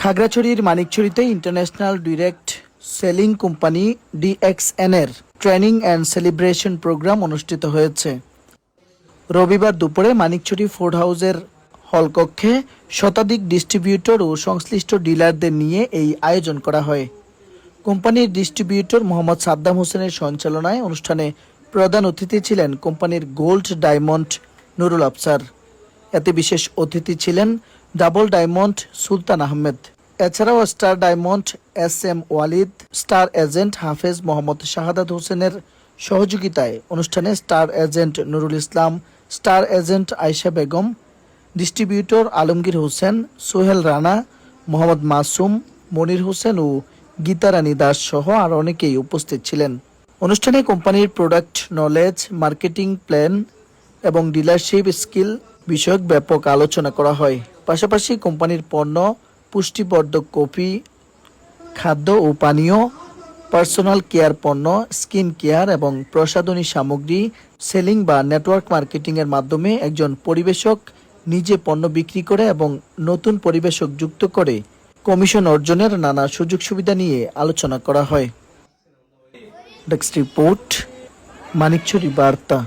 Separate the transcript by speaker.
Speaker 1: খাগড়াছড়ির মানিকছড়িতে international direct selling company DXN এর ট্রেনিং অ্যান্ড সেলিব্রেশন প্রোগ্রাম অনুষ্ঠিত হয়েছে। রবিবার দুপুরে মানিকছড়ি ফুড হাউসের হলকক্ষে শতাধিক ডিস্ট্রিবিউটর ও সংশ্লিষ্ট ডিলারদের নিয়ে এই আয়োজন করা হয়। কোম্পানির ডিস্ট্রিবিউটর মোহাম্মদ সাদ্দাম হোসেনের সঞ্চালনায় অনুষ্ঠানে প্রধান অতিথি ছিলেন কোম্পানির গোল্ড ডায়মন্ড নুরুল আফসার। এতে বিশেষ অতিথি ছিলেন ডাবল ডায়মন্ড সুলতান আহমেদ। এছাড়াও star diamond SM Walid, star agent Hafez Mohammad Shahadat হোসেনের সহযোগিতায় অনুষ্ঠানে star agent Nurul Islam, star agent Ayesha Begum, distributor Alamgir Hossain, Sohel Rana, Mohammad Masum, Monir Hossain ও গীতা রানী দাস সহ আরও অনেকেই উপস্থিত ছিলেন। অনুষ্ঠানে কোম্পানির প্রোডাক্ট নলেজ, মার্কেটিং প্ল্যান এবং ডিলারশিপ স্কিল বিষয়ক ব্যাপক আলোচনা করা হয়। পাশাপাশি কোম্পানির পণ্য, পুষ্টিবর্ধক কফি, খাদ্য ও পানীয়, পার্সোনাল কেয়ার পণ্য, স্কিন কেয়ার এবং প্রসাধনী সামগ্রী সেলিং বা নেটওয়ার্ক মার্কেটিং এর মাধ্যমে একজন পরিবেশক নিজে পণ্য বিক্রি করে এবং নতুন পরিবেশক যুক্ত করে কমিশন অর্জনের নানা সুযোগ সুবিধা নিয়ে আলোচনা করা হয়। ডেস্ক রিপোর্ট, মানিকছড়ি বার্তা।